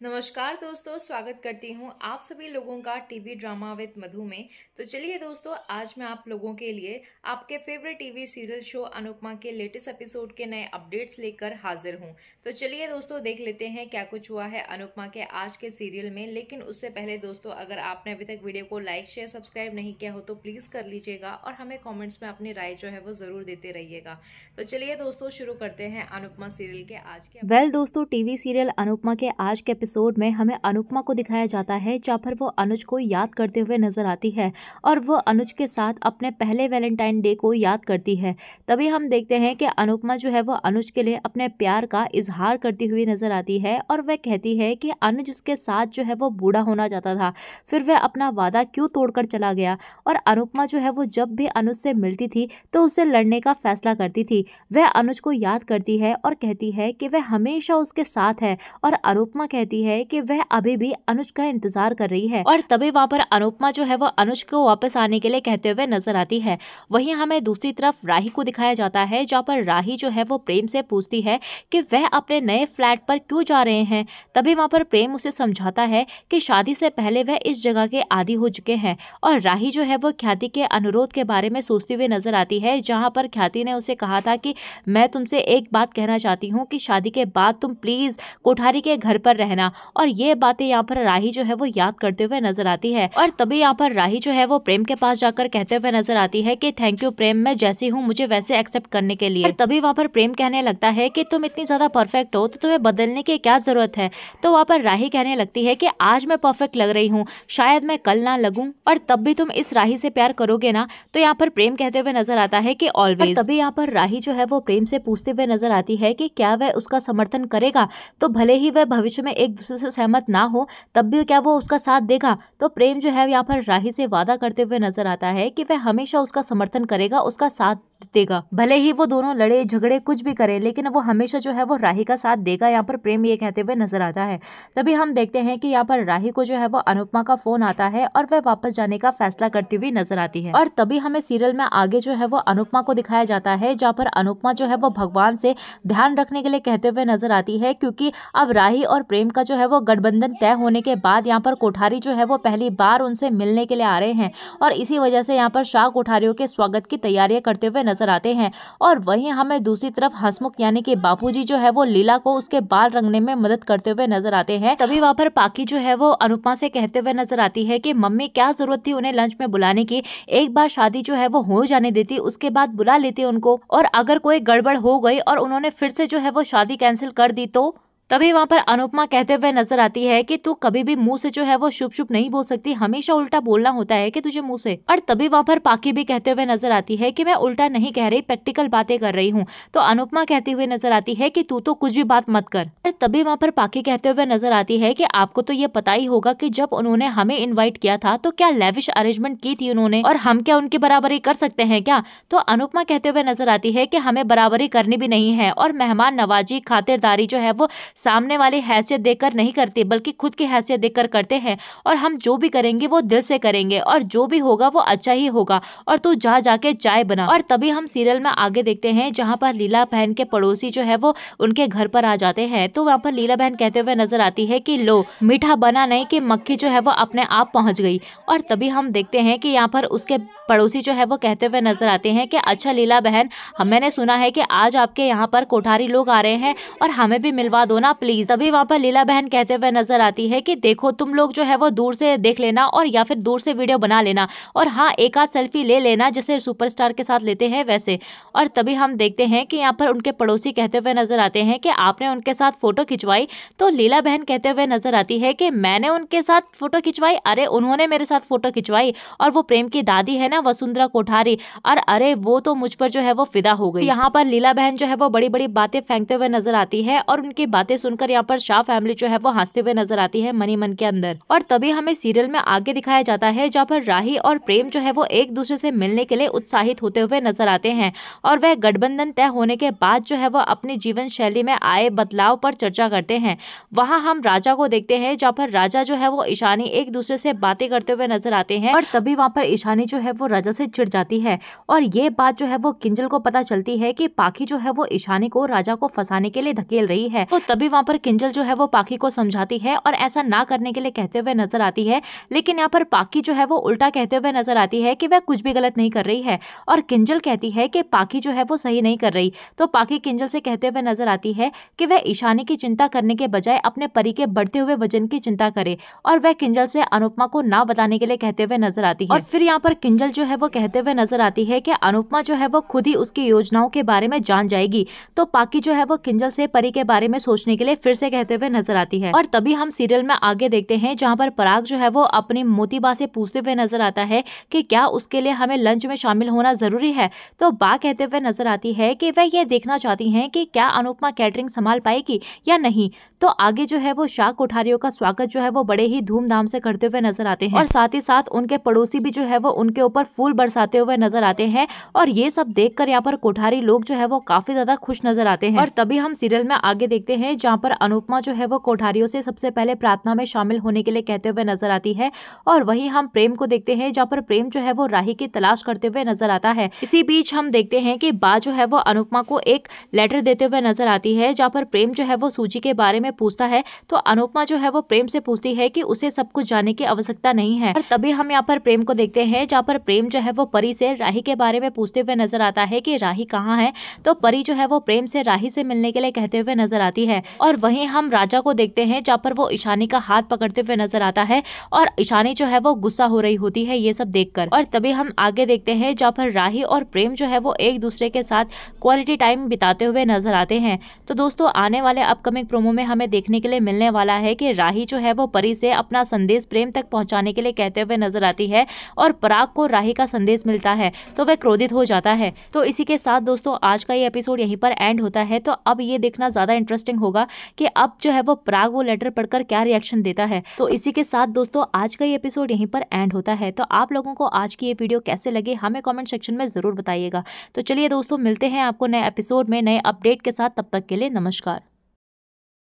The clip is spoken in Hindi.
नमस्कार दोस्तों, स्वागत करती हूँ आप सभी लोगों का टीवी ड्रामा विद मधु में। तो चलिए दोस्तों, आज मैं आप लोगों के लिए आपके favourite TV serial show Anupama के लेटेस्ट एपिसोड के नए अपडेट्स लेकर हाजिर हूँ। तो चलिए दोस्तों, देख लेते हैं क्या कुछ हुआ है अनुपमा के आज के सीरियल में। लेकिन उससे पहले दोस्तों, अगर आपने अभी तक वीडियो को लाइक शेयर सब्सक्राइब नहीं किया हो तो प्लीज कर लीजिएगा और हमें कॉमेंट्स में अपनी राय जो है वो जरूर देते रहिएगा। तो चलिए दोस्तों, शुरू करते हैं अनुपमा सीरियल के आज के दोस्तों, टीवी सीरियल अनुपमा के आज के एपिसोड में हमें अनुपमा को दिखाया जाता है जहाँ पर वो अनुज को याद करते हुए नजर आती है और वो अनुज के साथ अपने पहले वैलेंटाइन डे को याद करती है। तभी हम देखते हैं कि अनुपमा जो है वो अनुज के लिए अपने प्यार का इजहार करती हुई नजर आती है और वह कहती है कि अनुज उसके साथ जो है वो बूढ़ा होना चाहता था, फिर वह अपना वादा क्यों तोड़कर चला गया। और अनुपमा जो है वो जब भी अनुज से मिलती थी तो उससे लड़ने का फैसला करती थी। वह अनुज को याद करती है और कहती है कि वह हमेशा उसके साथ है और अनुपमा कहती है कि वह अभी भी अनुज का इंतजार कर रही है। और तभी वहां पर अनुपमा जो है वो अनुज को वापस आने के लिए कहते हुए नजर आती है। वहीं हमें दूसरी तरफ राही को दिखाया जाता है जहाँ पर राही जो है वो प्रेम से पूछती है कि वह अपने नए फ्लैट पर क्यों जा रहे हैं। तभी वहां पर प्रेम उसे समझाता है कि शादी से पहले वह इस जगह के आदी हो चुके हैं। और राही जो है वो ख्याति के अनुरोध के बारे में सोचती हुई नजर आती है, जहाँ पर ख्याति ने उसे कहा था कि मैं तुमसे एक बात कहना चाहती हूँ कि शादी के बाद तुम प्लीज कोठारी के घर पर रहना। और ये बातें यहाँ पर राही जो है वो याद करते हुए नजर आती है। और तभी यहाँ पर राही जो है वो प्रेम के पास जाकर कहते हुए नजर आती है कि थैंक यू प्रेम, मैं जैसी हूँ मुझे वैसे एक्सेप्ट करने के लिए। तभी वहाँ पर प्रेम कहने लगता है कि तुम इतनी ज्यादा परफेक्ट हो तो तुम्हें बदलने की क्या जरूरत है। तो वहाँ पर राही कहने लगती है कि आज मैं परफेक्ट लग रही हूँ, शायद मैं कल ना लगूं और तब भी तुम इस राही से प्यार करोगे ना। तो यहाँ पर प्रेम कहते हुए नजर आता है कि ऑलवेज। तभी यहाँ पर राही जो है वो प्रेम से पूछते हुए नजर आती है कि क्या वह उसका समर्थन करेगा, तो भले ही वह भविष्य में एक दूसरे से सहमत ना हो तब भी क्या वो उसका साथ देगा। तो प्रेम जो है यहाँ पर राही से वादा करते हुए नजर आता है कि वह हमेशा उसका समर्थन करेगा, उसका साथ देगा। भले ही वो दोनों लड़े झगड़े कुछ भी करे लेकिन वो हमेशा जो है वो राही का साथ देगा। यहाँ पर प्रेम ये कहते हुए नजर आता है। तभी हम देखते हैं कि यहाँ पर राही को जो है वो अनुपमा का फोन आता है और वह वापस जाने का फैसला करती हुई नजर आती है। और तभी हमें सीरियल में आगे जो है वो अनुपमा को दिखाया जाता है जहाँ पर अनुपमा जो है वो भगवान से ध्यान रखने के लिए कहते हुए नजर आती है, क्योंकि अब राही और प्रेम का जो है वो गठबंधन तय होने के बाद यहाँ पर कोठारी जो है वो पहली बार उनसे मिलने के लिए आ रहे हैं और इसी वजह से यहाँ पर शाह कोठारियों के स्वागत की तैयारियां करते हुए नजर आते हैं। और वहीं हमें दूसरी तरफ हंसमुख यानी कि बापूजी जो है वो लीला को उसके बाल रंगने में मदद करते हुए नजर आते हैं। तभी वहाँ पर पाकी जो है वो अनुपमा से कहते हुए नजर आती है कि मम्मी क्या जरूरत थी उन्हें लंच में बुलाने की, एक बार शादी जो है वो हो जाने देती, उसके बाद बुला लेती उनको। और अगर कोई गड़बड़ हो गई और उन्होंने फिर से जो है वो शादी कैंसिल कर दी तो। तभी वहां पर अनुपमा कहते हुए नजर आती है कि तू कभी भी मुंह से जो है वो शुभ शुभ नहीं बोल सकती, हमेशा उल्टा बोलना होता है कि तुझे मुंह से। और तभी वहां पर पाकी भी कहते हुए नजर आती है कि मैं उल्टा नहीं कह रही, प्रैक्टिकल बातें कर रही हूँ। तो अनुपमा कहती हुई नजर आती है कि तू तो कुछ भी बात मत कर। और तभी वहां पर पाकी कहते हुए नजर आती है कि आपको तो ये पता ही होगा कि जब उन्होंने हमें इन्वाइट किया था तो क्या लेविश अरेंजमेंट की थी उन्होंने, और हम क्या उनकी बराबरी कर सकते हैं क्या। तो अनुपमा कहते हुए नजर आती है कि हमें बराबरी करनी भी नहीं है और मेहमान नवाजी खातिरदारी जो है वो सामने वाली हैसियत देखकर नहीं करते बल्कि खुद की हैसियत देखकर करते हैं। और हम जो भी करेंगे वो दिल से करेंगे और जो भी होगा वो अच्छा ही होगा, और तू जा जाके चाय बना। और तभी हम सीरियल में आगे देखते हैं जहाँ पर लीला बहन के पड़ोसी जो है वो उनके घर पर आ जाते हैं। तो वहाँ पर लीला बहन कहते हुए नजर आती है कि लो मीठा बना नहीं कि मक्खी जो है वो अपने आप पहुंच गई। और तभी हम देखते हैं कि यहाँ पर उसके पड़ोसी जो है वो कहते हुए नजर आते हैं कि अच्छा लीला बहन, मैंने सुना है कि आज आपके यहाँ पर कोठारी लोग आ रहे हैं और हमें भी मिलवा दो ना प्लीज। तभी वहाँ पर लीला बहन कहते हुए नजर आती है कि देखो तुम लोग जो है वो दूर से देख लेना और या फिर दूर से वीडियो बना लेना, और हाँ एक आध सेल्फी ले लेना जैसे सुपरस्टार के साथ लेते हैं वैसे। और तभी हम देखते हैं कि यहाँ पर उनके पड़ोसी कहते हुए नजर आते हैं कि आपने उनके साथ फोटो खिंचवाई। तो लीला बहन कहते हुए नजर आती है कि मैंने उनके साथ फोटो खिंचवाई, अरे उन्होंने मेरे साथ फोटो खिंचवाई, और वो प्रेम की दादी है ना वसुंधरा कोठारी, और अरे वो तो मुझ पर जो है वो फिदा हो गई। यहाँ पर लीला बहन जो है वो बड़ी बड़ी बातें फेंकते हुए नजर आती है और उनकी बातें सुनकर यहाँ पर शाह फैमिली जो है वो हंसते हुए नजर आती है मनी मन के अंदर। और तभी हमें सीरियल में आगे दिखाया जाता है जहाँ पर राही और प्रेम जो है वो एक दूसरे से मिलने के लिए उत्साहित होते हुए नजर आते हैं और वह गठबंधन तय होने के बाद जो है वो अपनी जीवन शैली में आए बदलाव पर चर्चा करते हैं। वहाँ हम राजा को देखते हैं जहाँ पर राजा जो है वो ईशानी एक दूसरे से बातें करते हुए नजर आते हैं। और तभी वहाँ पर ईशानी जो है वो राजा से चिढ़ जाती है और ये बात जो है वो किंजल को पता चलती है कि पाखी जो है वो ईशानी को राजा को फंसाने के लिए धकेल रही है। तो तभी तभी वहाँ पर किंजल जो है वो पाखी को समझाती है और ऐसा ना करने के लिए कहते हुए नजर आती है, लेकिन यहाँ पर पाखी जो है वो उल्टा कहते हुए नजर आती है कि वह कुछ भी गलत नहीं कर रही है और किंजल कहती है कि पाखी जो है वो सही नहीं कर रही। तो पाखी किंजल से कहते हुए नजर आती है कि वह ईशानी की चिंता करने के बजाय अपने परी के बढ़ते हुए वजन की चिंता करे और वह किंजल से अनुपमा को ना बताने के लिए कहते हुए नजर आती है। और फिर यहाँ पर किंजल जो है वो कहते हुए नजर आती है कि अनुपमा जो है वो खुद ही उसकी योजनाओं के बारे में जान जाएगी। तो पाखी जो है वो किंजल से परी के बारे में सोचने के लिए फिर से कहते हुए नजर आती है। और तभी हम सीरियल में आगे देखते हैं जहाँ पर पराग जो है वो अपनी मोतीबा से पूछते हुए नजर आता है कि क्या उसके लिए हमें लंच में शामिल होना जरूरी है। तो बा कहते हुए नजर आती है कि वह यह देखना चाहती हैं कि क्या अनुपमा कैटरिंग संभाल पाएगी या नहीं। तो आगे जो है वो शाक कोठारियों का स्वागत जो है वो बड़े ही धूमधाम से करते हुए नजर आते हैं और साथ ही साथ उनके पड़ोसी भी जो है वो उनके ऊपर फूल बरसाते हुए नजर आते हैं और ये सब देखकर यहाँ पर कोठारी लोग जो है वो काफी ज्यादा खुश नजर आते हैं। और तभी हम सीरियल में आगे देखते हैं जहाँ पर अनुपमा जो है वो कोठारियों से सबसे पहले प्रार्थना में शामिल होने के लिए कहते हुए नजर आती है और वहीं हम प्रेम को देखते हैं जहाँ पर प्रेम जो है वो राही की तलाश करते हुए नजर आता है। इसी बीच हम देखते हैं कि बा जो है वो अनुपमा को एक लेटर देते हुए नजर आती है जहाँ पर प्रेम जो है वो सूची के बारे में पूछता है। तो अनुपमा जो है वो प्रेम से पूछती है कि उसे सब कुछ जानने की आवश्यकता नहीं है। और तभी हम यहाँ पर प्रेम को देखते हैं जहाँ पर प्रेम जो है वो परी से राही के बारे में पूछते हुए नजर आता है कि राही कहाँ है। तो परी जो है वो प्रेम से राही से मिलने के लिए कहते हुए नजर आती है। और वहीं हम राजा को देखते हैं जहाँ पर वो ईशानी का हाथ पकड़ते हुए नजर आता है और ईशानी जो है वो गुस्सा हो रही होती है ये सब देखकर। और तभी हम आगे देखते हैं जहाँ पर राही और प्रेम जो है वो एक दूसरे के साथ क्वालिटी टाइम बिताते हुए नजर आते हैं। तो दोस्तों आने वाले अपकमिंग प्रोमो में हमें देखने के लिए मिलने वाला है कि राही जो है वो परी से अपना संदेश प्रेम तक पहुंचाने के लिए कहते हुए नजर आती है और पराग को राही का संदेश मिलता है तो वह क्रोधित हो जाता है। तो इसी के साथ दोस्तों आज का ये एपिसोड यहीं पर एंड होता है। तो अब ये देखना ज्यादा इंटरेस्टिंग होगा कि अब जो है वो पराग वो लेटर पढ़कर क्या रिएक्शन देता है। तो इसी के साथ दोस्तों आज का ये एपिसोड यहीं पर एंड होता है। तो आप लोगों को आज की ये वीडियो कैसे लगी हमें कमेंट सेक्शन में जरूर बताइएगा। तो चलिए दोस्तों मिलते हैं आपको नए एपिसोड में नए अपडेट के साथ, तब तक के लिए नमस्कार।